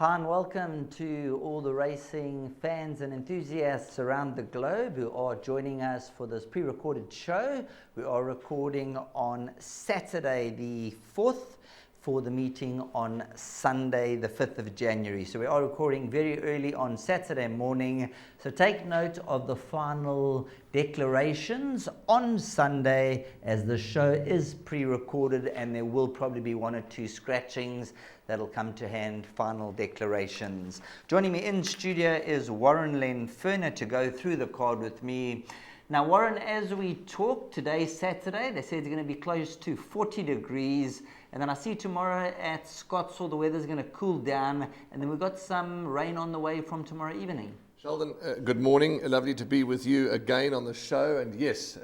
Hi and welcome to all the racing fans and enthusiasts around the globe who are joining us for this pre-recorded show. We are recording on Saturday the 4th for the meeting on Sunday the 5th of January. So we are recording very early on Saturday morning. So take note of the final declarations on Sunday as the show is pre-recorded, and there will probably be one or two scratchings that'll come to hand, final declarations. Joining me in studio is Warren Lenferner to go through the card with me. Now, Warren, as we talk, today, Saturday, they say it's going to be close to 40 degrees. And then I see tomorrow at Scottsville, the weather's going to cool down. And then we've got some rain on the way from tomorrow evening. Sheldon, good morning. Lovely to be with you again on the show. And yes,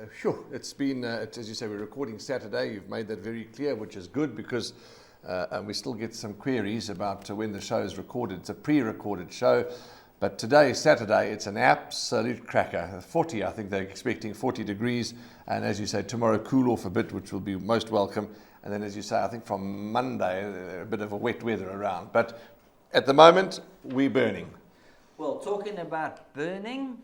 it's been, as you say, we're recording Saturday. You've made that very clear, which is good because we still get some queries about when the show is recorded. It's a pre-recorded show. But today, Saturday, it's an absolute cracker. 40, I think they're expecting 40 degrees. And as you say, tomorrow cool off a bit, which will be most welcome. And then, as you say, I think from Monday, a bit of a wet weather around. But at the moment, we're burning. Well, talking about burning,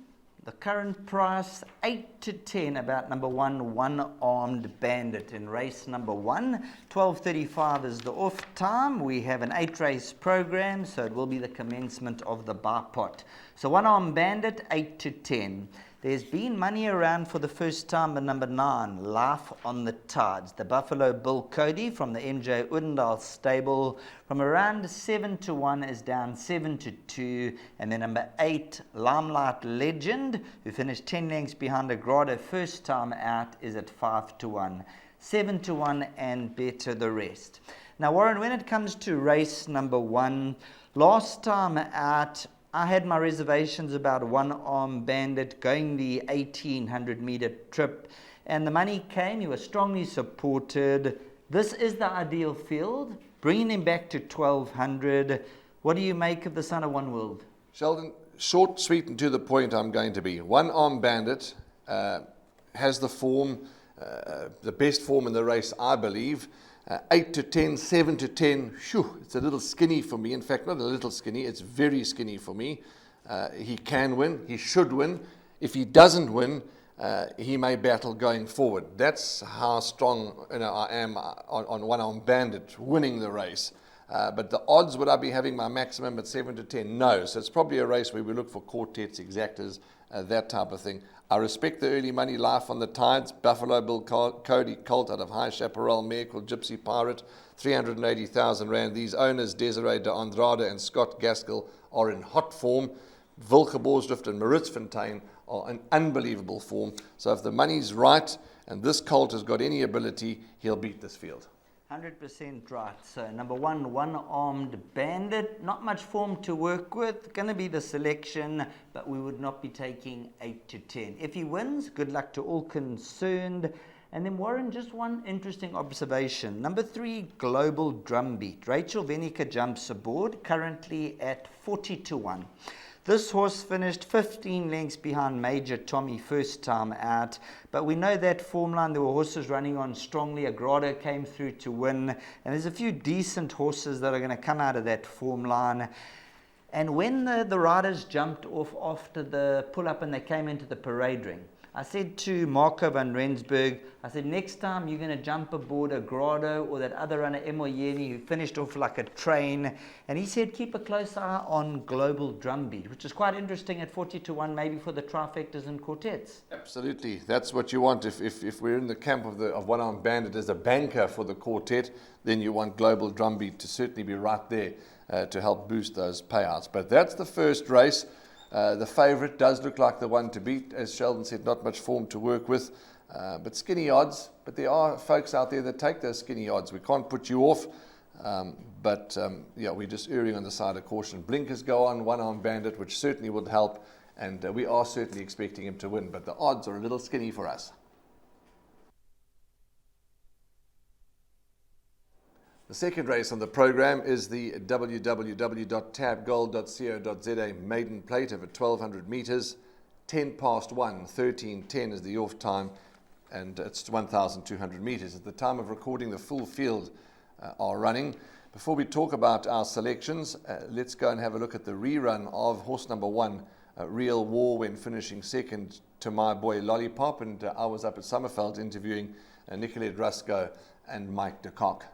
the current price, 8 to 10, about number one-armed bandit in race number 1. 12:35 is the off time. We have an 8-race program, so it will be the commencement of the bar pot. So one-armed bandit, 8 to 10. There's been money around for the first time at number 9, Life on the Tides. The Buffalo Bill Cody from the MJ Udendal stable from around 7 to 1 is down 7 to 2. And then number 8, Limelight Legend, who finished 10 lengths behind Agrado first time out, is at 5 to 1. 7 to 1 and better the rest. Now, Warren, when it comes to race number 1, last time out, I had my reservations about one-armed bandit going the 1,800-meter trip, and the money came. He was strongly supported. This is the ideal field, bringing him back to 1,200. What do you make of the Son of One World? Sheldon, short, sweet, and to the point I'm going to be. One-armed bandit has the form, the best form in the race, I believe. 8 to 10, 7 to 10, it's a little skinny for me. In fact, not a little skinny, it's very skinny for me. He can win, he should win. If he doesn't win, he may battle going forward. That's how strong I am on one-armed bandit winning the race. But the odds, would I be having my maximum at 7 to 10? No. So it's probably a race where we look for quartets, exactas, that type of thing. I respect the early money, Life on the Tides. Buffalo Bill Cody Colt out of High Chaparral, mare called Gypsy Pirate, 380,000 Rand. These owners, Desiree de Andrade and Scott Gaskell, are in hot form. Wilke Borsdrift and Maritz Fontaine are in unbelievable form. So if the money's right and this colt has got any ability, he'll beat this field. 100% right. So number 1, one-armed bandit. Not much form to work with. Going to be the selection, but we would not be taking 8 to 10. If he wins, good luck to all concerned. And then Warren, just one interesting observation. Number 3, Global Drumbeat. Rachel Venica jumps aboard, currently at 40 to 1. This horse finished 15 lengths behind Major Tommy first time out, but we know that form line, there were horses running on strongly. Agrado came through to win, and there's a few decent horses that are going to come out of that form line. And when the riders jumped off after the pull-up and they came into the parade ring, I said to Marco van Rensburg, I said, next time you're going to jump aboard a Grado or that other runner, Emoyeni, who finished off like a train. And he said, keep a close eye on Global Drumbeat, which is quite interesting at 40 to 1, maybe for the trifectas and quartets. Absolutely. That's what you want. If we're in the camp of one-armed bandit as a banker for the quartet, then you want Global Drumbeat to certainly be right there to help boost those payouts. But that's the first race. The favourite does look like the one to beat. As Sheldon said, not much form to work with, but skinny odds. But there are folks out there that take those skinny odds. We can't put you off, but we're just erring on the side of caution. Blinkers go on, one-armed bandit, which certainly would help, and we are certainly expecting him to win, but the odds are a little skinny for us. The second race on the program is the www.tabgold.co.za maiden plate over 1,200 meters. 10 past 1, 13:10 is the off time, and it's 1,200 meters. At the time of recording, the full field are running. Before we talk about our selections, let's go and have a look at the rerun of horse number 1, Real War, when finishing second to My Boy Lollipop. And I was up at Summerfeld interviewing Nicolette Rusco and Mike de Kock.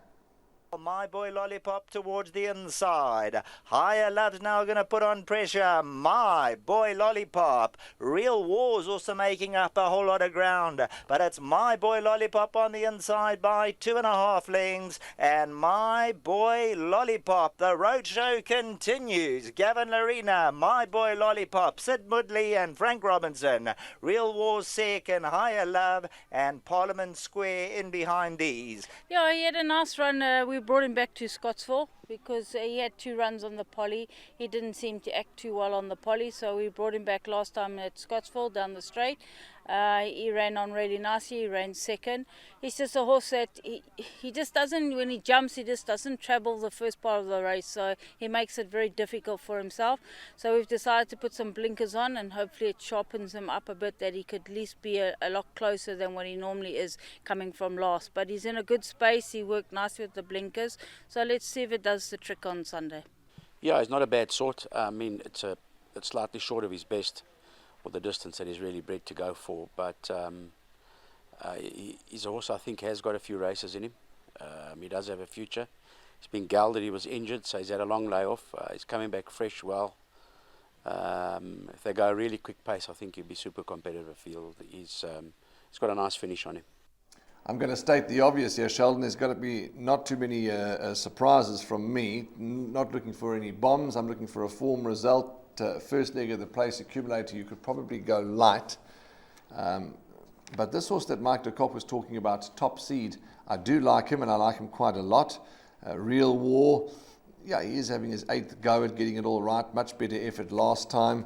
My Boy Lollipop towards the inside. Higher Love's now going to put on pressure. My Boy Lollipop. Real War's also making up a whole lot of ground. But it's My Boy Lollipop on the inside by 2.5 lengths. And My Boy Lollipop. The roadshow continues. Gavin Larina, My Boy Lollipop, Sid Mudley and Frank Robinson. Real War's second. Higher Love and Parliament Square in behind these. Yeah, he had a nice run. We brought him back to Scottsville because he had 2 runs on the poly. He didn't seem to act too well on the poly, so we brought him back last time at Scottsville down the straight. He ran on really nicely. He ran second. He's just a horse that he just doesn't, when he jumps, he just doesn't travel the first part of the race, so he makes it very difficult for himself. So we've decided to put some blinkers on, and hopefully it sharpens him up a bit, that he could at least be a lot closer than what he normally is coming from last. But he's in a good space. He worked nicely with the blinkers, so let's see if it does the trick on Sunday. Yeah, he's not a bad sort. I mean, it's slightly short of his best, or the distance that he's really bred to go for, but he's a horse I think has got a few races in him. He does have a future. He's been gelded, he was injured, so he's had a long layoff. He's coming back fresh well. If they go a really quick pace, I think he'll be super competitive. He's got a nice finish on him. I'm going to state the obvious here, Sheldon. There's got to be not too many surprises from me. Not looking for any bombs. I'm looking for a form result. First leg of the place accumulator, you could probably go light. But this horse that Mike de Kock was talking about, Top Seed, I do like him, and I like him quite a lot. Real War, yeah, he is having his 8th go at getting it all right. Much better effort last time.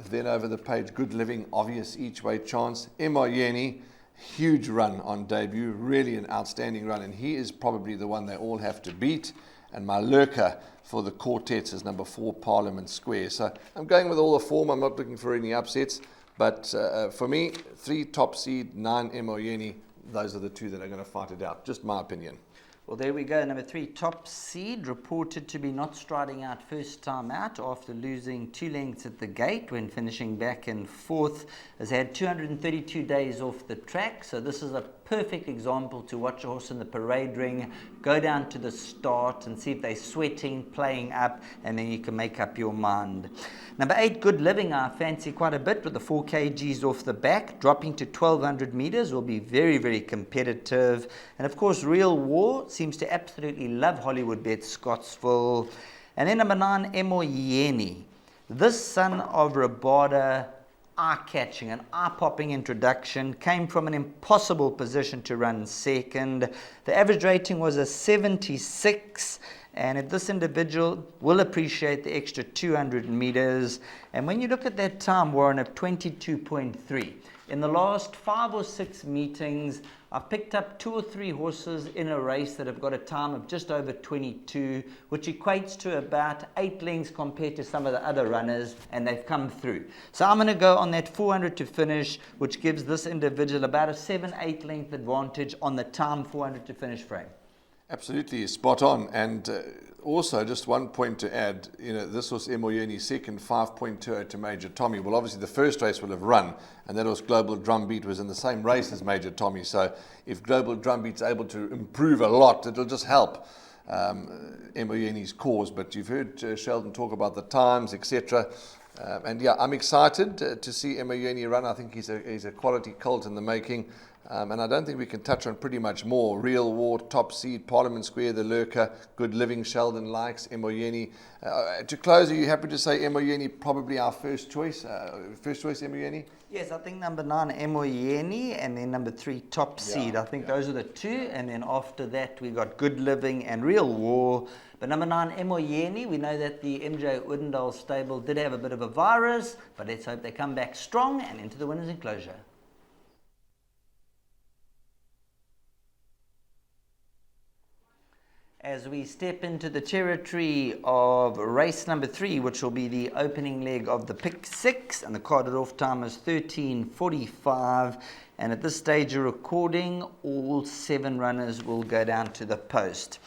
Then over the page, Good Living, obvious each way chance. Emoyeni, huge run on debut, really an outstanding run, and he is probably the one they all have to beat. And my lurker for the quartets is number 4, Parliament Square. So I'm going with all the form. I'm not looking for any upsets. But for me, 3 Top Seed, 9 Emoyeni, those are the 2 that are going to fight it out. Just my opinion. Well, there we go. Number 3, Top Seed, reported to be not striding out first time out after losing 2 lengths at the gate when finishing back in 4th. Has had 232 days off the track, so this is a perfect example to watch a horse in the parade ring, go down to the start and see if they're sweating, playing up, and then you can make up your mind. Number 8, Good Living, I fancy quite a bit with the 4 kgs off the back, dropping to 1200 meters, will be very, very competitive. And of course, Real War seems to absolutely love Hollywoodbets Scottsville. And then number 9, Emoyeni. This son of Rabada, eye-catching, an eye-popping introduction, came from an impossible position to run second. The average rating was a 76, and this individual will appreciate the extra 200 meters. And when you look at that time, Warren, of 22.3, in the last 5 or 6 meetings, I've picked up 2 or 3 horses in a race that have got a time of just over 22, which equates to about 8 lengths compared to some of the other runners, and they've come through. So I'm going to go on that 400 to finish, which gives this individual about a 7-8 length advantage on the time 400 to finish frame. Absolutely, spot on. And also, just one point to add, this was Emoyeni's second 5.20 to Major Tommy. Well, obviously the first race will have run, and that was Global Drumbeat, was in the same race as Major Tommy. So if Global Drumbeat's able to improve a lot, it'll just help Emoyeni's cause. But you've heard Sheldon talk about the times, etc. And yeah, I'm excited to see Emoyeni run. I think he's a quality colt in the making. And I don't think we can touch on pretty much more. Real War, Top Seed, Parliament Square, the lurker, Good Living, Sheldon likes, Emoyeni. To close, are you happy to say Emoyeni probably our first choice? First choice, Emoyeni? Yes, I think number 9, Emoyeni, and then number 3, Top Seed. I think those are the 2. And then after that, we got Good Living and Real War. But number 9, Emoyeni, we know that the MJ Oudendal stable did have a bit of a virus, but let's hope they come back strong and into the winner's enclosure. As we step into the territory of race number 3, which will be the opening leg of the pick 6, and the carded off time is 13:45. And at this stage of recording, all 7 runners will go down to the post.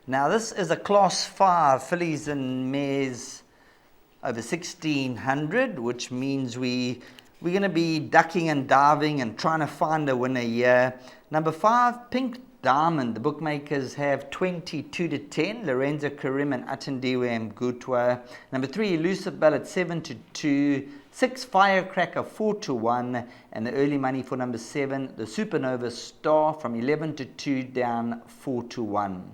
Now this is a Class 5 fillies and mares over 1600, which means we're going to be ducking and diving and trying to find a winner here. Number 5, Pink Diamond. The bookmakers have 22 to 10. Lorenzo Karim and Atendiwe Mgutwa. Number 3, Elusive Bell at 7 to 2. 6, Firecracker 4 to 1. And the early money for number 7, the Supernova Star from 11 to 2 down 4 to 1.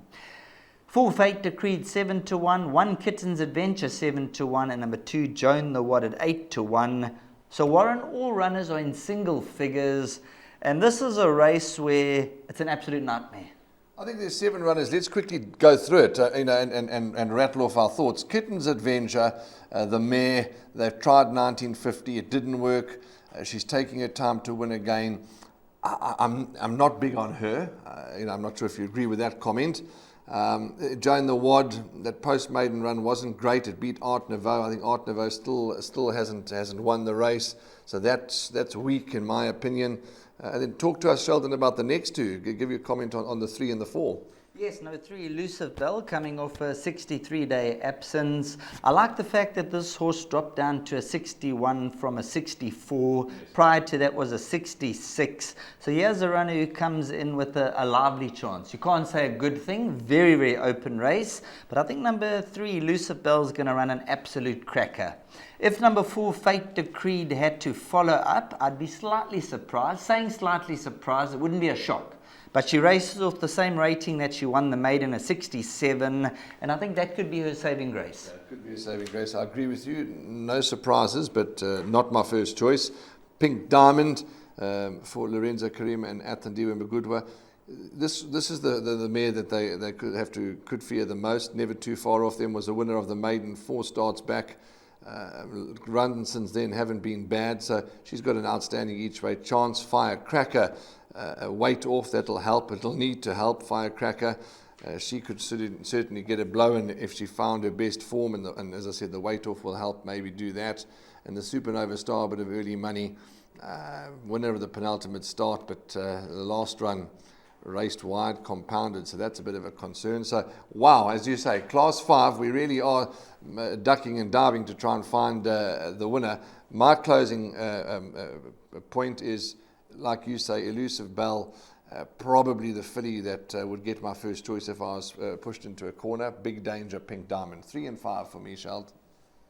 4, Fate Decreed 7 to 1. 1, Kitten's Adventure 7 to 1. And number 2, Joan the Wad at 8 to 1. So Warren, all runners are in single figures. And this is a race where it's an absolute nightmare. I think there's 7 runners. Let's quickly go through it, and rattle off our thoughts. Kitten's Adventure, the mare, they've tried 1950, it didn't work. She's taking her time to win again. I'm not big on her. I'm not sure if you agree with that comment. Joan the Wad, that post-maiden run wasn't great. It beat Art Nouveau. I think Art Nouveau still hasn't won the race, so that's weak in my opinion. And then talk to us, Sheldon, about the next 2. Give you a comment on the 3 and the 4. Yes, number 3, Elusive Bell, coming off a 63-day absence. I like the fact that this horse dropped down to a 61 from a 64. Yes. Prior to that was a 66. So here's a runner who comes in with a lively chance. You can't say a good thing. Very, very open race. But I think number 3, Elusive Bell, is going to run an absolute cracker. If number 4, Fate Decreed, had to follow up, I'd be slightly surprised. Saying slightly surprised, it wouldn't be a shock. But she races off the same rating that she won the maiden, a 67, and I think that could be her saving grace. That could be her saving grace. I agree with you. No surprises, but not my first choice. Pink Diamond for Lorenzo Karim and Atendiwe Mgutwa. This is the mare that they could fear the most. Never too far off them. Was a winner of the maiden 4 starts back. Runs since then haven't been bad, so she's got an outstanding each way chance. Firecracker, weight off, that'll help. It'll need to help Firecracker. She could certainly get a blow in if she found her best form, and as I said, the weight off will help maybe do that. And the Supernova Star, a bit of early money, winner of the penultimate start, but the last run raced wide, compounded, so that's a bit of a concern. So, wow, as you say, Class 5, we really are ducking and diving to try and find the winner. My closing point is, like you say, Elusive Bell, probably the filly that would get my first choice if I was pushed into a corner. Big Danger, Pink Diamond. 3 and 5 for me, Sheld.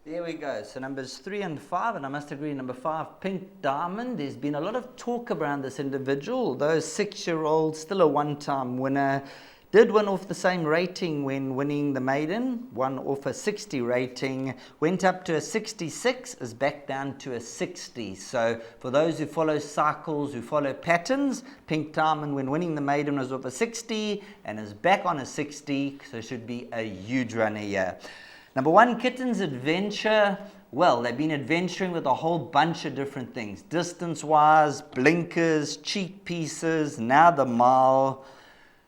There we go. So numbers 3 and 5, and I must agree, number 5, Pink Diamond. There's been a lot of talk around this individual. Those 6-year-old, still a one-time winner. Did win off the same rating when winning the maiden. Won off a 60 rating. Went up to a 66, is back down to a 60. So for those who follow cycles, who follow patterns, Pink Diamond when winning the maiden was off a 60 and is back on a 60. So should be a huge runner here. Number 1, Kitten's Adventure. Well, they've been adventuring with a whole bunch of different things. Distance-wise, blinkers, cheek pieces, now the mile.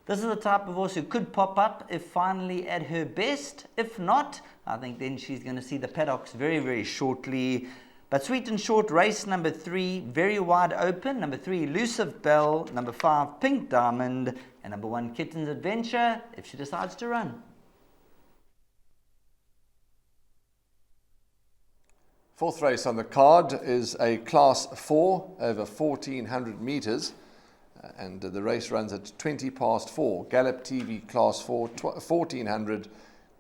This is the type of horse who could pop up if finally at her best. If not, I think then she's going to see the paddocks very, very shortly. But sweet and short, race number 3, very wide open. Number 3, Elusive Bell. Number 5, Pink Diamond. And number 1, Kitten's Adventure, if she decides to run. Fourth race on the card is a Class 4 over 1,400 metres. And the race runs at 20 past 4. Gallop TV Class 4, 1,400,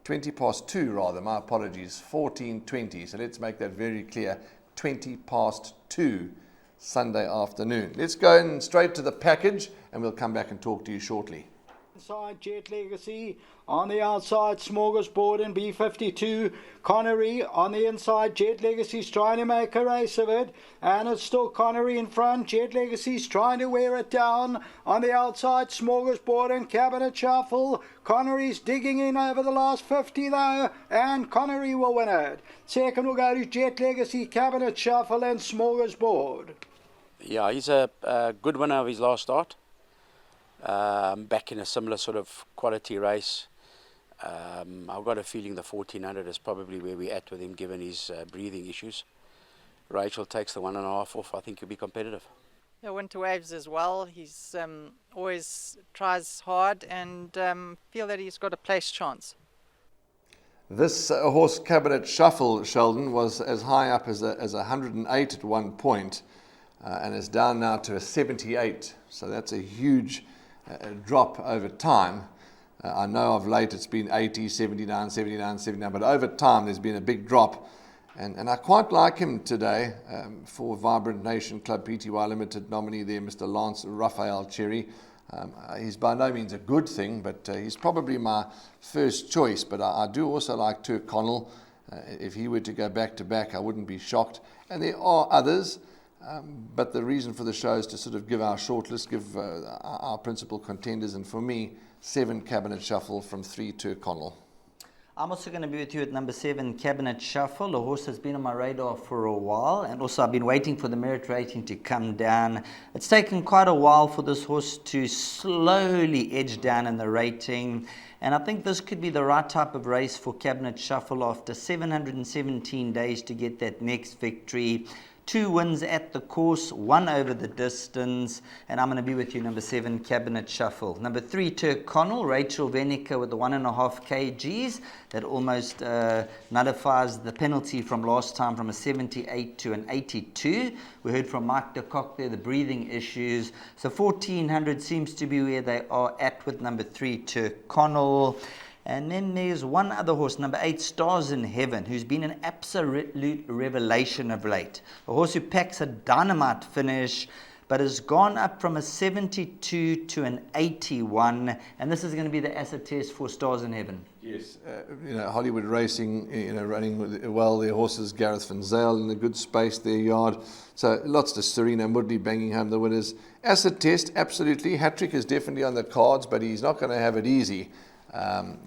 20 past 2 rather, my apologies, 14:20. So let's make that very clear, 20 past 2 Sunday afternoon. Let's go in straight to the package and we'll come back and talk to you shortly. Inside Jet Legacy, on the outside Smorgasbord and B52 Connery. On the inside Jet Legacy's trying to make a race of it, and it's still Connery in front. Jet Legacy's trying to wear it down. On the outside Smorgasbord and Cabinet Shuffle. Connery's digging in over the last 50 though, and Connery will win it. Second will go to Jet Legacy, Cabinet Shuffle and Smorgasbord. Yeah, he's a good winner of his last start. Back in a similar sort of quality race. I've got a feeling the 1400 is probably where we're at with him, given his breathing issues. Rachel takes the 1.5 off. I think he'll be competitive. Yeah, Winter Waves as well. He's always tries hard and feel that he's got a place chance. This horse Cabinet Shuffle, Sheldon, was as high up as 108 at one point and is down now to a 78. So that's a huge drop over time. I know of late it's been 80, 79, 79, 79, but over time there's been a big drop. And I quite like him today for Vibrant Nation Club Pty Limited nominee there, Mr. Lance Raphael Cherry. He's by no means a good thing, but he's probably my first choice. But I do also like Turk Connell. If he were to go back to back, I wouldn't be shocked. And there are others, but the reason for the show is to sort of give our shortlist, give our principal contenders, and for me, 7 Cabinet Shuffle from 3 Turk Connell. I'm also going to be with you at number 7, Cabinet Shuffle, a horse that's been on my radar for a while, and also I've been waiting for the merit rating to come down. It's taken quite a while for this horse to slowly edge down in the rating, and I think this could be the right type of race for Cabinet Shuffle after 717 days to get that next victory. 2 wins at the course, 1 over the distance, and I'm going to be with you, number 7, Cabinet Shuffle. Number 3, Turk Connell, Rachel Venica with the 1.5 kgs. That almost nullifies the penalty from last time from a 78 to an 82. We heard from Mike de Kock there, the breathing issues. So 1400 seems to be where they are at with number 3, Turk Connell. And then there's one other horse, number 8, Stars in Heaven, who's been an absolute revelation of late. A horse who packs a dynamite finish, but has gone up from a 72 to an 81. And this is going to be the acid test for Stars in Heaven. Yes, Hollywood Racing, running well. Their horses, Gareth Van Zyl in a good space, their yard. So lots to Serena Moodley banging home the winners. Acid test, absolutely. Hat-trick is definitely on the cards, but he's not going to have it easy.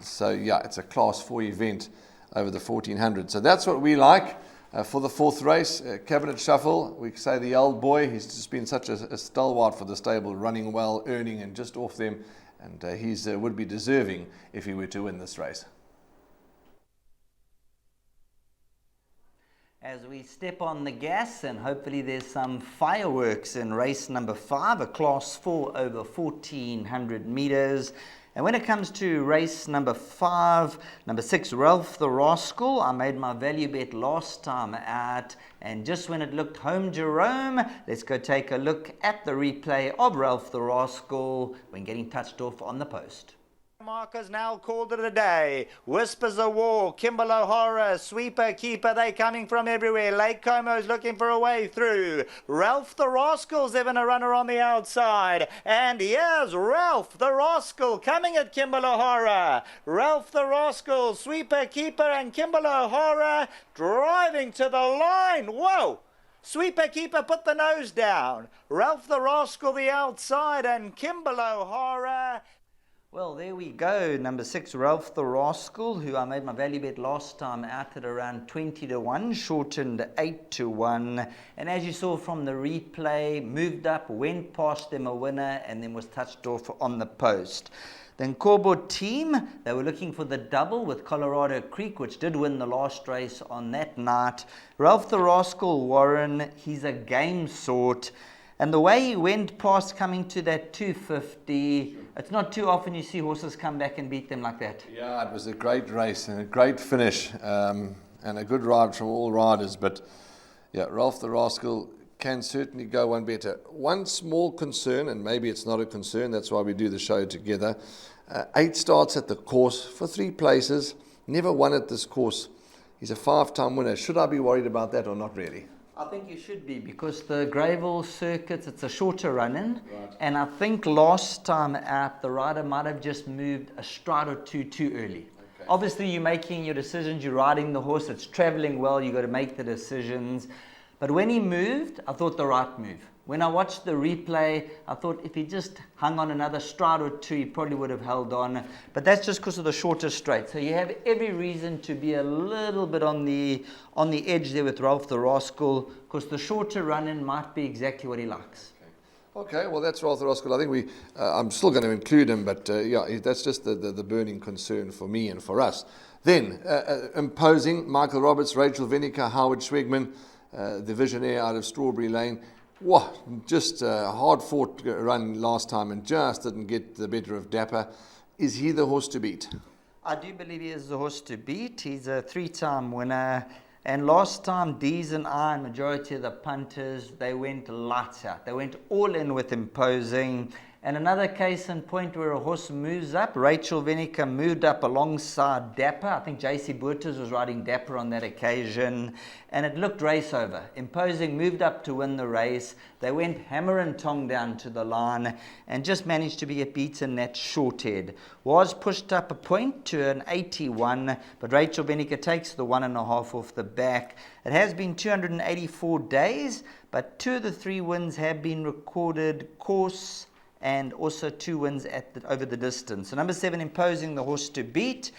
So yeah, it's a class 4 event over the 1400. So that's what we like for the 4th race. Cabinet Shuffle, we say the old boy, he's just been such a stalwart for the stable, running well, earning and just off them, and he's would be deserving if he were to win this race. As we step on the gas, and hopefully there's some fireworks in race number 5, a class 4 over 1400 meters. And when it comes to race number 5, number 6, Ralph the Rascal, I made my value bet last time out, and just when it looked home Jerome, let's go take a look at the replay of Ralph the Rascal when getting touched off on the post. Markers now called it a day. Whispers of War, Kimball O'Hara, Sweeper, Keeper, they coming from everywhere. Lake Como's looking for a way through. Ralph the Rascal's having a runner on the outside. And here's Ralph the Rascal coming at Kimball O'Hara. Ralph the Rascal, Sweeper, Keeper, and Kimball O'Hara driving to the line. Whoa! Sweeper Keeper put the nose down. Ralph the Rascal the outside, and Kimball O'Hara. Well, there we go. Number 6, Ralph the Rascal, who I made my value bet last time out at around 20 to 1, shortened 8 to 1. And as you saw from the replay, moved up, went past them a winner, and then was touched off on the post. Then Corbo Team, they were looking for the double with Colorado Creek, which did win the last race on that night. Ralph the Rascal, Warren, he's a game sort. And the way he went past coming to that 250, it's not too often you see horses come back and beat them like that. Yeah, it was a great race and a great finish and a good ride from all riders. But yeah, Ralph the Rascal can certainly go one better. One small concern, and maybe it's not a concern, that's why we do the show together. 8 starts at the course for 3 places, never won at this course. He's a 5-time winner. Should I be worried about that or not really? I think you should be, because the Greyville circuit, it's a shorter run-in, right. And I think last time out the rider might have just moved a stride or two too early. Okay. Obviously you're making your decisions, you're riding the horse, it's traveling well, you've got to make the decisions. But when he moved, I thought the right move. When I watched the replay, I thought if he just hung on another stride or two, he probably would have held on. But that's just because of the shorter straight. So you have every reason to be a little bit on the edge there with Ralph the Rascal, because the shorter run-in might be exactly what he likes. Okay, well, that's Ralph the Rascal. I think I'm still going to include him, but yeah, that's just the burning concern for me and for us. Then, imposing, Michael Roberts, Rachel Venica, Howard Schwegman, the Visionaire out of Strawberry Lane. Whoa, just a hard-fought run last time and just didn't get the better of Dapper. Is he the horse to beat? I do believe he is the horse to beat. He's a 3-time winner. And last time, Dees and I, majority of the punters, they went lights out. They went all in with Imposing. And another case in point where a horse moves up, Rachel Venica moved up alongside Dapper. I think JC Boerters was riding Dapper on that occasion. And it looked race over. Imposing moved up to win the race. They went hammer and tong down to the line and just managed to be beaten that short head. Was pushed up a point to an 81, but Rachel Venica takes the 1.5 off the back. It has been 284 days, but 2 of the 3 wins have been recorded course and also 2 wins over the distance. So number 7, Imposing, the horse to beat.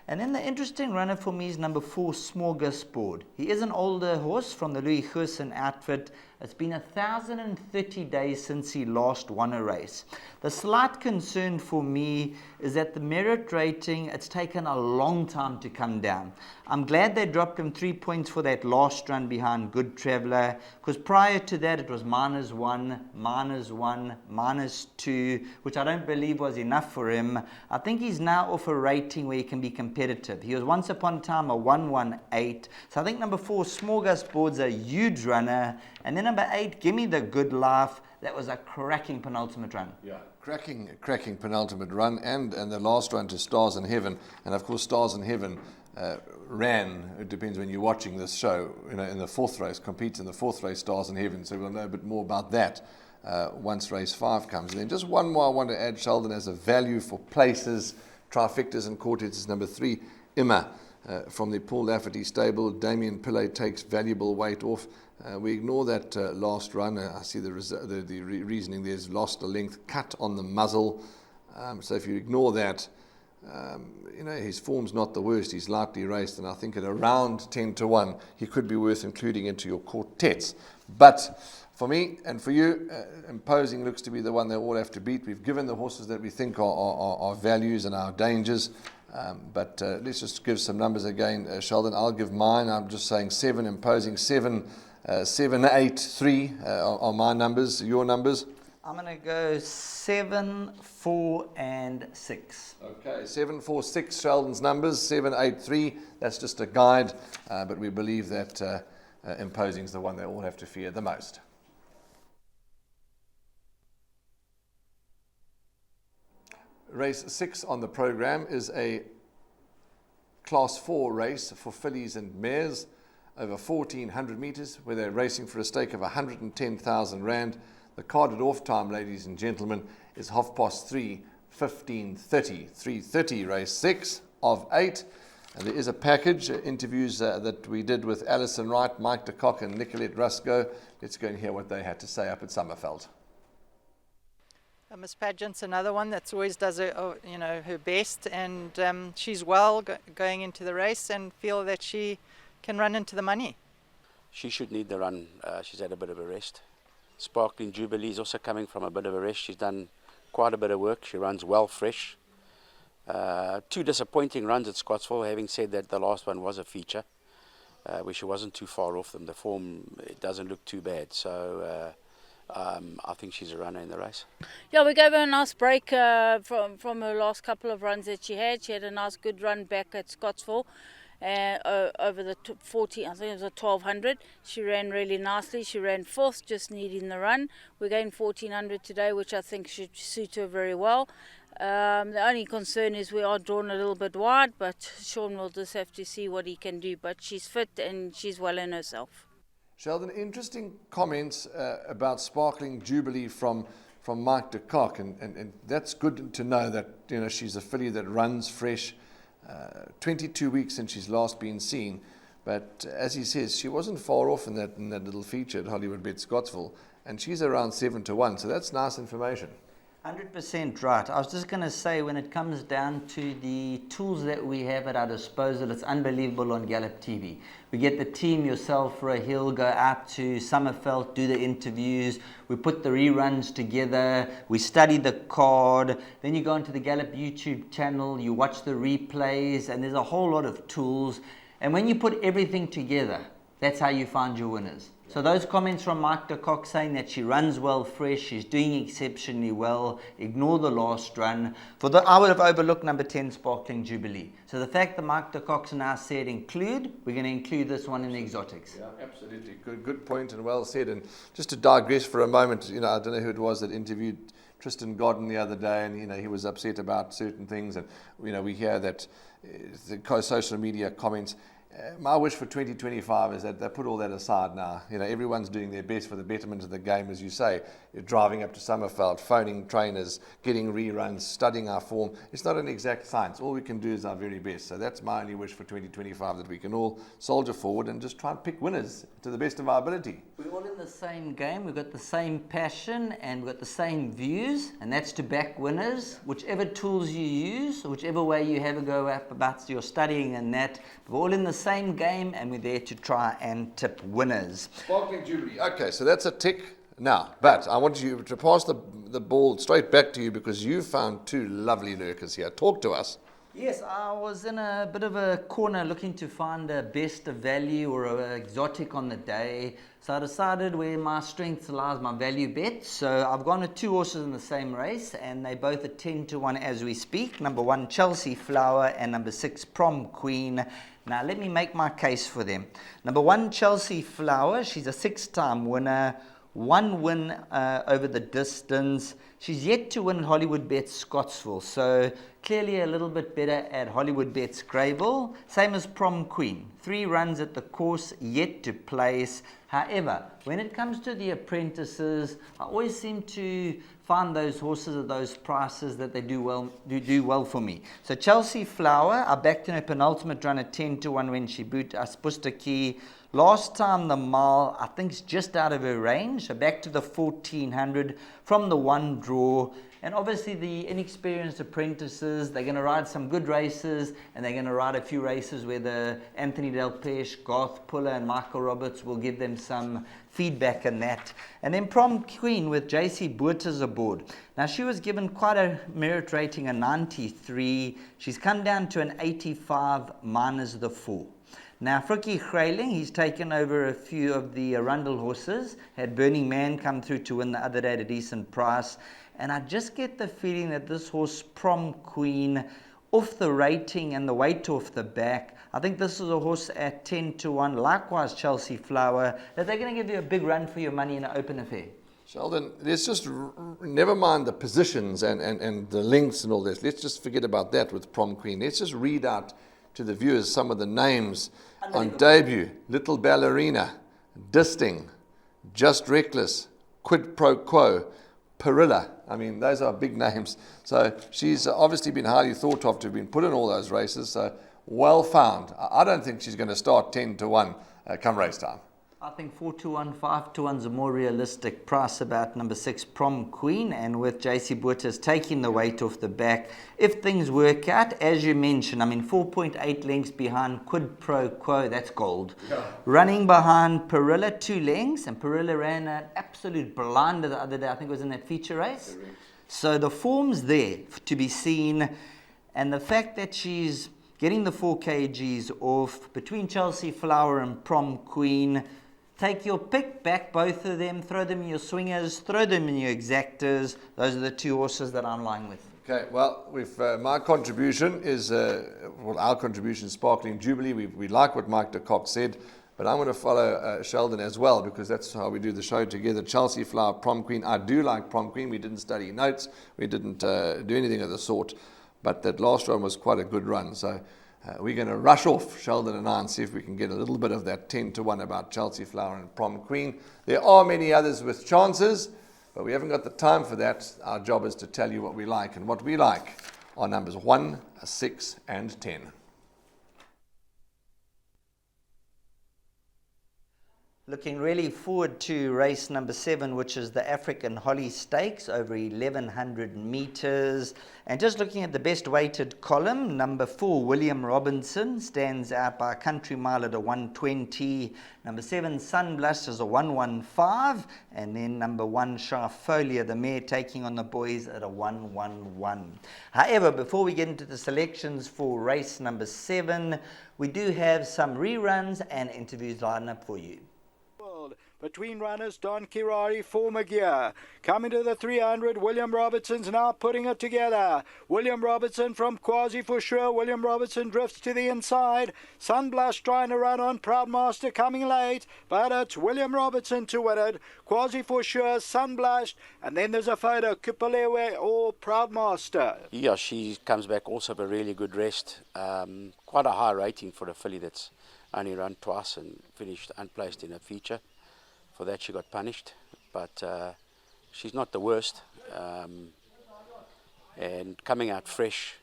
And then the interesting runner for me is number 4, Smorgasbord. He is an older horse from the Louis Goosen outfit. It's been 1,030 days since he last won a race. The slight concern for me is that the merit rating, it's taken a long time to come down. I'm glad they dropped him 3 points for that last run behind Good Traveller, because prior to that it was -1, -1, -2, which I don't believe was enough for him. I think he's now off a rating where he can be competitive. He was once upon a time a 118. So I think number 4, Smorgasbord's a huge runner. And then number 8, Gimme the Good Life. That was a cracking penultimate run. Yeah, cracking penultimate run, and the last run to Stars in Heaven. And of course, Stars in Heaven ran, it depends when you're watching this show, in the 4th race, competes in the 4th race, Stars in Heaven. So we'll know a bit more about that once race 5 comes. And then just one more I want to add, Sheldon, as a value for places, trifectas and quartets is number 3, Imma. From the Paul Lafferty stable, Damien Pillay takes valuable weight off. We ignore that last run. I see the reasoning there's lost a length, cut on the muzzle. So if you ignore that, his form's not the worst. He's lightly raced, and I think at around 10-1, he could be worth including into your quartets. But for me and for you, Imposing looks to be the one they all have to beat. We've given the horses that we think are values and our dangers. But let's just give some numbers again, Sheldon. I'll give mine. I'm just saying 7, Imposing 7, 7, 8, 3 are my numbers. Your numbers? I'm going to go 7, 4, and 6. Okay, 7, 4, 6, Sheldon's numbers. 7, 8, 3. That's just a guide, but we believe that Imposing's the one they all have to fear the most. Race 6 on the program is a Class 4 race for fillies and mares over 1,400 metres, where they're racing for a stake of 110,000 Rand. The carded off time, ladies and gentlemen, is 3:30, 15:30. 3:30 race 6 of 8. And there is a package, interviews that we did with Alison Wright, Mike de Kock and Nicolette Rusco. Let's go and hear what they had to say up at Summerveld. Miss Pageant's another one that always does her best, and she's well going into the race, and feel that she can run into the money. She should need the run. She's had a bit of a rest. Sparkling Jubilee is also coming from a bit of a rest. She's done quite a bit of work. She runs well fresh. 2 disappointing runs at Scottsville. Having said that, the last one was a feature, where she wasn't too far off them. The form, it doesn't look too bad. So I think she's a runner in the race. Yeah, we gave her a nice break from her last couple of runs that she had. She had a nice good run back at Scottsville over the 40, I think it was a 1,200. She ran really nicely. She ran 4th, just needing the run. We're going 1,400 today, which I think should suit her very well. The only concern is we are drawn a little bit wide, but Sean will just have to see what he can do. But she's fit and she's well in herself. Sheldon, interesting comments about Sparkling Jubilee from Mike de Kock, and that's good to know that she's a filly that runs fresh. 22 weeks since she's last been seen, but as he says, she wasn't far off in that little feature at Hollywoodbets Scottsville, and she's around 7-1, so that's nice information. 100% right. I was just going to say, when it comes down to the tools that we have at our disposal, it's unbelievable on Gallop TV. We get the team, yourself, Rahil, go out to Summerveld, do the interviews, we put the reruns together, we study the card, then you go onto the Gallop YouTube channel, you watch the replays, and there's a whole lot of tools. And when you put everything together, that's how you find your winners. So those comments from Mike de Kock saying that she runs well fresh, she's doing exceptionally well, ignore the last run. I would have overlooked number 10 Sparkling Jubilee. So the fact that Mike de Kock's now said include, we're going to include this one in the exotics. Yeah, absolutely. Good point and well said. And just to digress for a moment, I don't know who it was that interviewed Tristan Godden the other day, and he was upset about certain things, and we hear that the social media comments. My wish for 2025 is that they put all that aside now. Everyone's doing their best for the betterment of the game, as you say. You're driving up to Summerfeld, phoning trainers, getting reruns, studying our form. It's not an exact science. All we can do is our very best. So that's my only wish for 2025, that we can all soldier forward and just try and pick winners to the best of our ability. We're all in the same game. We've got the same passion and we've got the same views, and that's to back winners. Whichever tools you use, whichever way you have a go about your studying and that, we're all in the same game, and we're there to try and tip winners. Sparkling Jubilee. Okay, so that's a tick now. But I want you to pass the ball straight back to you, because you found two lovely lurkers here. Talk to us. Yes, I was in a bit of a corner looking to find a best of value or an exotic on the day. So I decided where my strength lies, my value bet. So I've gone with two horses in the same race, and they both are 10-1 as we speak. Number 1, Chelsea Flower, and number 6, Prom Queen. Now let me make my case for them. Number 1, Chelsea Flower. She's a 6-time winner. 1 win over the distance. She's yet to win at Hollywoodbets Scottsville, so clearly a little bit better at Hollywoodbets Greyville. Same as Prom Queen. 3 runs at the course, yet to place. However, when it comes to the apprentices, I always seem to find those horses at those prices that they do well for me. So Chelsea Flower, I backed in her penultimate run at 10-1 when she beat Aspustaki. Last time the mile, I think, is just out of her range. So back to the 1400 from the 1 draw. And obviously the inexperienced apprentices, they're going to ride some good races, and they're going to ride a few races where the Anthony Del Pesh, Garth Puller and Michael Roberts will give them some feedback in that. And then Prom Queen with JC Boerters aboard. Now she was given quite a merit rating, a 93. She's come down to an 85 minus the 4. Now, Frikkie Grayling, he's taken over a few of the Arundel horses. Had Burning Man come through to win the other day at a decent price. And I just get the feeling that this horse, Prom Queen, off the rating and the weight off the back, I think this is a horse at 10-1, likewise Chelsea Flower, that they're going to give you a big run for your money in an open affair. Sheldon, let's just never mind the positions and the links and all this. Let's just forget about that with Prom Queen. Let's just read out to the viewers some of the names on debut. Little Ballerina, Disting, Just Reckless, Quid Pro Quo, Perilla. I mean, those are big names. So she's obviously been highly thought of to have been put in all those races. So well found. I don't think she's going to start 10-1 come race time. I think 4-1, 5-1 is a more realistic price about number 6, Prom Queen, and with JC Boerters taking the weight off the back. If things work out, as you mentioned, 4.8 lengths behind Quid Pro Quo, that's gold. Yeah. Running behind Perilla, 2 lengths, and Perilla ran an absolute blinder the other day. I think it was in that feature race. Correct. So the form's there to be seen, and the fact that she's getting the 4 kgs off between Chelsea Flower and Prom Queen. Take your pick, back both of them, throw them in your swingers, throw them in your exactors. Those are the 2 horses that I'm lying with. Okay, well, my contribution is, our contribution is Sparkling Jubilee. We like what Mike de Kock said, but I'm going to follow Sheldon as well, because that's how we do the show together. Chelsea Flower, Prom Queen. I do like Prom Queen. We didn't study notes. We didn't do anything of the sort, but that last run was quite a good run. So we're going to rush off, Sheldon and I, and see if we can get a little bit of that 10-1 about Chelsea Flower and Prom Queen. There are many others with chances, but we haven't got the time for that. Our job is to tell you what we like, and what we like are numbers 1, 6, and 10. Looking really forward to race number 7, which is the African Holly Stakes over 1,100 meters. And just looking at the best weighted column, number 4, William Robinson, stands out by a country mile at a 120. Number 7, Sunblush, is a 115. And then number 1, Sharfolia, the mare, taking on the boys at a 111. However, before we get into the selections for race number 7, we do have some reruns and interviews lined up for you. Between runners, Don Kirari, former gear. Coming to the 300, William Robertson's now putting it together. William Robertson from Quasi for sure. William Robertson drifts to the inside. Sunblush trying to run on. Proudmaster coming late, but it's William Robertson to win it. Quasi for sure, Sunblush, and then there's a photo, Kupalewe or Proudmaster. Yeah, she comes back also with a really good rest. Quite a high rating for a filly that's only run twice and finished unplaced in a feature. For that she got punished, but she's not the worst. And coming out fresh,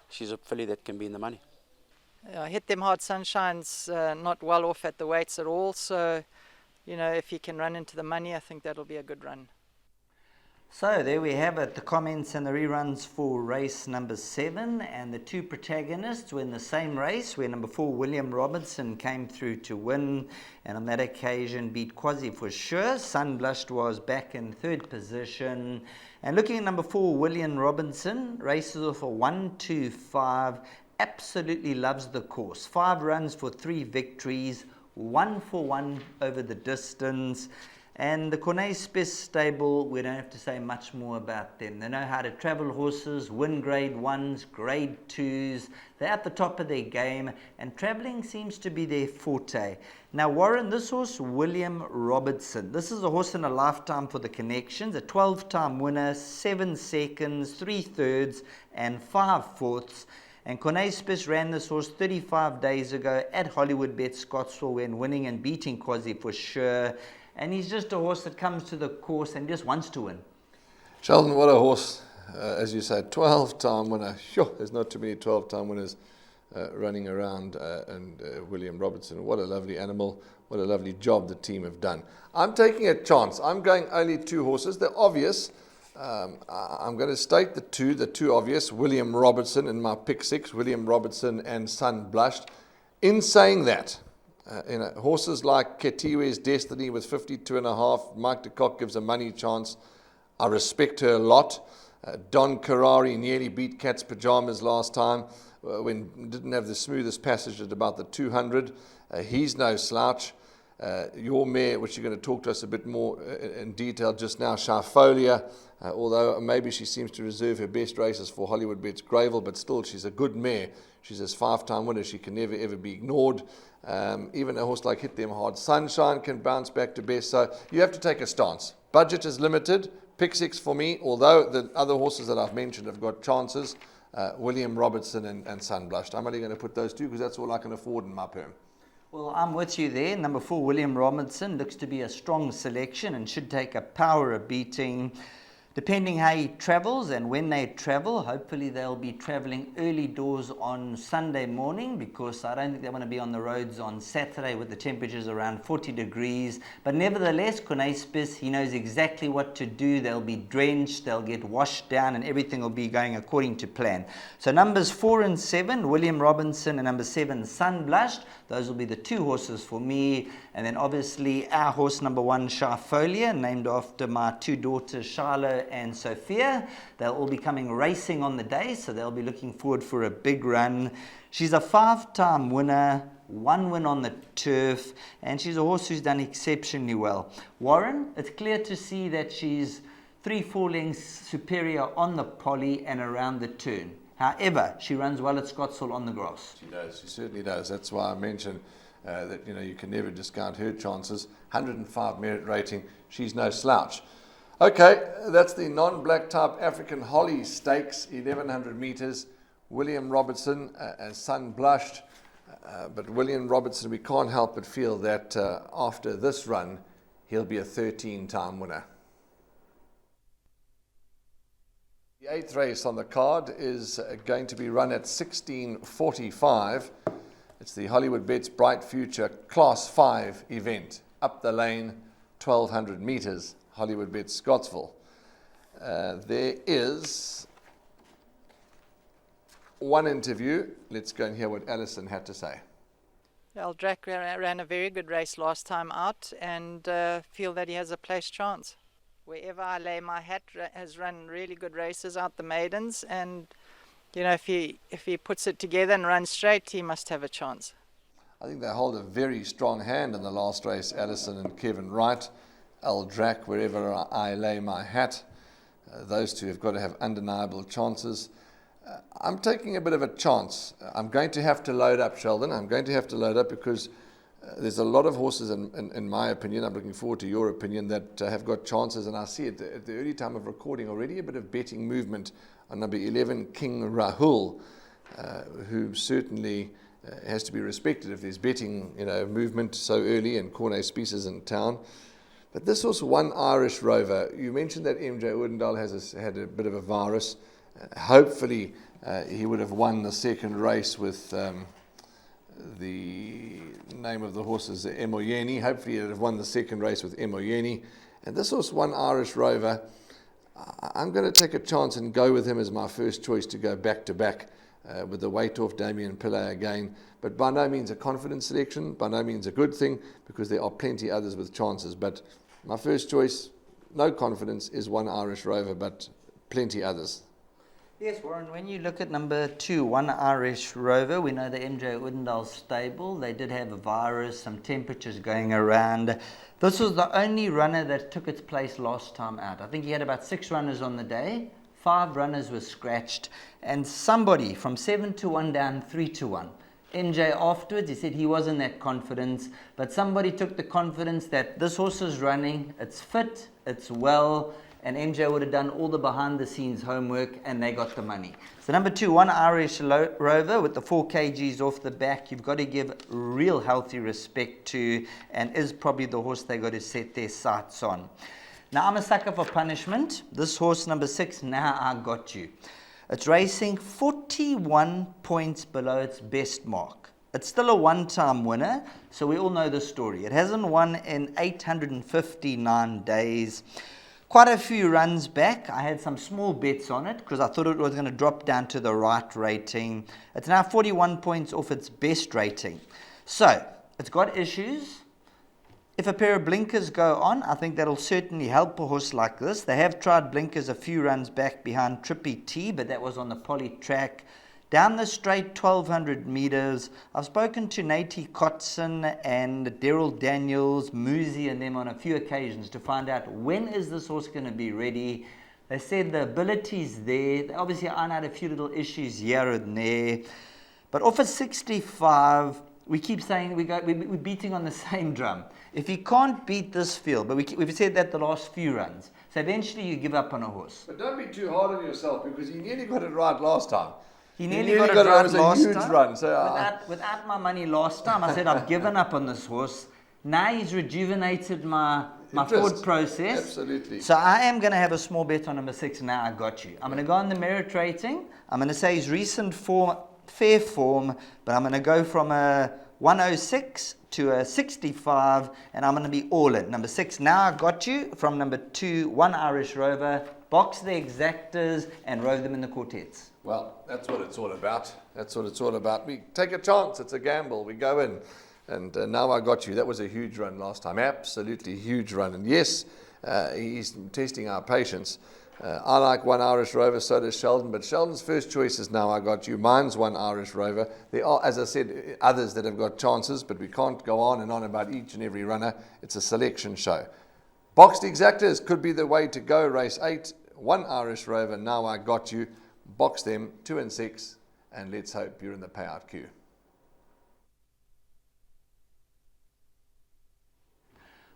she's a filly that can be in the money. Hit Them Hard Sunshine's not well off at the weights at all, so you know, if he can run into the money, I think that'll be a good run. So there we have it, the comments and the reruns for race number 7, and the two protagonists were in the same race where number 4 William Robertson came through to win, and on that occasion beat Quasi for sure. Sunblushed was back in 3rd position, and looking at number 4 William Robinson, races off a 1-2-5, absolutely loves the course. 5 runs for 3 victories, 1 for 1 over the distance. And the Cornet Spes stable, we don't have to say much more about them. They know how to travel horses, win grade 1s, grade 2s. They're at the top of their game, and travelling seems to be their forte. Now, Warren, this horse, William Robertson, this is a horse in a lifetime for the connections, a 12-time winner, 7 seconds, 3 thirds, and 5 fourths. And Cornet Spes ran this horse 35 days ago at Hollywoodbets Scottsville when winning and beating Quasi for sure. And he's just a horse that comes to the course and just wants to win. Sheldon, what a horse. As you said, 12-time winner. Sure, there's not too many 12-time winners running around. And William Robertson, what a lovely animal. What a lovely job the team have done. I'm taking a chance. I'm going only 2 horses. They're obvious. I'm going to state the two obvious. William Robertson in my pick 6. William Robertson and Sunblushed. In saying that, horses like Ketiwe's Destiny with 52.5, Mike de Kock gives a money chance. I respect her a lot. Don Carrari nearly beat Cat's Pajamas last time when didn't have the smoothest passage at about the 200. He's no slouch. Your mare, which you're going to talk to us a bit more in detail just now, Sharfolia, although maybe she seems to reserve her best races for Hollywoodbets Greyville, but still she's a good mare. She's a 5-time winner. She can never ever be ignored. Even a horse like Hit Them Hard Sunshine can bounce back to best. So you have to take a stance. Budget is limited. Pick 6 for me, although the other horses that I've mentioned have got chances. William Robertson and Sunblushed. I'm only going to put those 2 because that's all I can afford in my perm. Well, I'm with you there. Number 4, William Robertson, looks to be a strong selection and should take a power of beating. Depending how he travels and when they travel, hopefully they'll be travelling early doors on Sunday morning, because I don't think they want to be on the roads on Saturday with the temperatures around 40 degrees. But nevertheless, Cornet Spes, he knows exactly what to do. They'll be drenched, they'll get washed down, and everything will be going according to plan. So numbers 4 and 7, William Robinson, and number 7, Sunblushed. Those will be the 2 horses for me. And then obviously our horse number 1, Sharfolia, named after my 2 daughters, Charlotte and Sophia. They'll all be coming racing on the day, so they'll be looking forward for a big run. She's a 5-time winner, 1 win on the turf, and she's a horse who's done exceptionally well. Warren, it's clear to see that she's 3-4 lengths superior on the poly and around the turn. However, she runs well at Scottsville on the grass. She does. She certainly does. That's why I mentioned that you can never discount her chances. 105 merit rating. She's no slouch. Okay, that's the non-black type African Holly Stakes, 1100 meters. William Robertson and Sunblushed. But William Robertson, we can't help but feel that after this run, he'll be a 13-time winner. The 8th race on the card is going to be run at 16:45. It's the Hollywoodbets Bright Future Class 5 event. Up the lane, 1200 meters, Hollywoodbets Scottsville. There is one interview. Let's go and hear what Alison had to say. Aldrak ran a very good race last time out, and feel that he has a place chance. Wherever I lay my hat, has run really good races out the maidens, and if he puts it together and runs straight, he must have a chance. I think they hold a very strong hand in the last race, Allison and Kevin Wright. Al Drac, wherever I lay my hat. Those two have got to have undeniable chances. I'm taking a bit of a chance. I'm going to have to load up, Sheldon. I'm going to have to load up because there's a lot of horses, in my opinion, I'm looking forward to your opinion, that have got chances. And I see at the early time of recording already a bit of betting movement on number 11, King Rahul, who certainly has to be respected if there's betting movement so early and Cornet Species in town. But this was One Irish Rover. You mentioned that MJ Oudendal had a bit of a virus. Hopefully he would have won the second race with the name of the horse is Emoyeni. Hopefully he would have won the second race with Emoyeni. And this was One Irish Rover. I'm going to take a chance and go with him as my first choice to go back-to-back with the weight off Damien Pillay again. But by no means a confident selection, by no means a good thing, because there are plenty others with chances. But my first choice, no confidence, is One Irish Rover, but plenty others. Yes, Warren, when you look at number 2, One Irish Rover, we know the MJ Oudendal stable. They did have a virus, some temperatures going around. This was the only runner that took its place last time out. I think he had about 6 runners on the day. 5 runners were scratched. And somebody from 7-1 down 3-1. MJ afterwards, he said he wasn't that confident, but somebody took the confidence that this horse is running, it's fit, it's well, and MJ would have done all the behind-the-scenes homework, and they got the money. So number 2, One Irish Rover with the 4 kgs off the back, you've got to give real healthy respect to, and is probably the horse they got to set their sights on. Now, I'm a sucker for punishment. This horse, number 6, Now I Got You. It's racing 41 points below its best mark. It's still a one-time winner, so we all know the story. It hasn't won in 859 days. Quite a few runs back. I had some small bets on it because I thought it was going to drop down to the right rating. It's now 41 points off its best rating. So, it's got issues. If a pair of blinkers go on, I think that'll certainly help a horse like this. They have tried blinkers a few runs back behind Trippy T, but that was on the poly track. Down the straight, 1,200 meters. I've spoken to Nate Kotson and Daryl Daniels, Muzi and them on a few occasions to find out when is this horse going to be ready. They said the ability's there. They obviously iron out a few little issues here and there. But off a 65, we keep saying we're beating on the same drum. If you can't beat this field, but we've said that the last few runs, so eventually you give up on a horse. But don't be too hard on yourself, because you nearly got it right last time. He nearly got it right last time. It was a huge run. So without my money last time, I said I've given up on this horse. Now he's rejuvenated my thought process. Absolutely. So I am going to have a small bet on number 6, Now I Got You. I'm going to go on the merit rating. I'm going to say his recent form, fair form, but I'm going to go from a 106 to a 65, and I'm going to be all in. Number 6, Now I Got You, from number 2, One Irish Rover, box the exactors and row them in the quartets. Well, that's what it's all about. That's what it's all about. We take a chance. It's a gamble. We go in. And Now I Got You. That was a huge run last time. Absolutely huge run. And yes, he's testing our patience. I like One Irish Rover, so does Sheldon. But Sheldon's first choice is Now I Got You. Mine's One Irish Rover. There are, as I said, others that have got chances, but we can't go on and on about each and every runner. It's a selection show. Boxed exactors could be the way to go. Race 8, One Irish Rover, Now I Got You. Box them 2 and 6, and let's hope you're in the payout queue.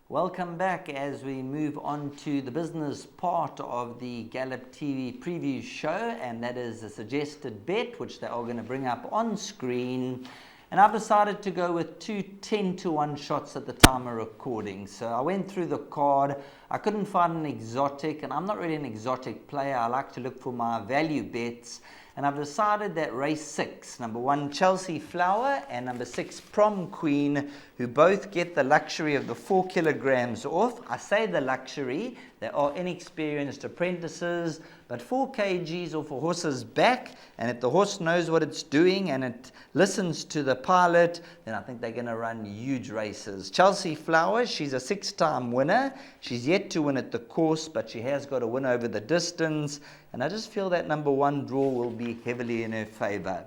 Welcome back as we move on to the business part of the Gallop TV Preview Show, and that is a suggested bet which they are going to bring up on screen. And I've decided to go with 2 10-1 shots at the time of recording. So I went through the card. I couldn't find an exotic, and I'm not really an exotic player. I like to look for my value bets. And I've decided that race 6, number 1 Chelsea Flower and number 6 Prom Queen, who both get the luxury of the 4 kilograms off. I say the luxury, they are inexperienced apprentices, but 4 kgs off a horse's back, and if the horse knows what it's doing and it listens to the pilot, then I think they're going to run huge races. Chelsea Flower, she's a 6-time winner. She's yet to win at the course, but she has got a win over the distance, and I just feel that number 1 draw will be heavily in her favor.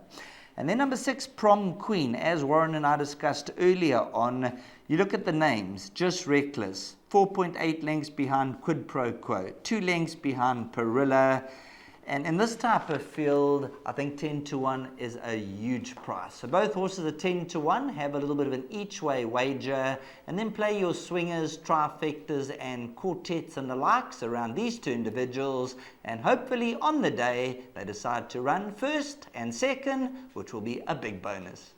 And then number 6, Prom Queen. As Warren and I discussed earlier on, you look at the names, Just Reckless, 4.8 lengths behind Quid Pro Quo, 2 lengths behind Perilla. And in this type of field, I think 10 to 1 is a huge price. So both horses are 10 to 1, have a little bit of an each way wager, and then play your swingers, trifectas, and quartets and the likes around these two individuals. And hopefully on the day, they decide to run first and second, which will be a big bonus.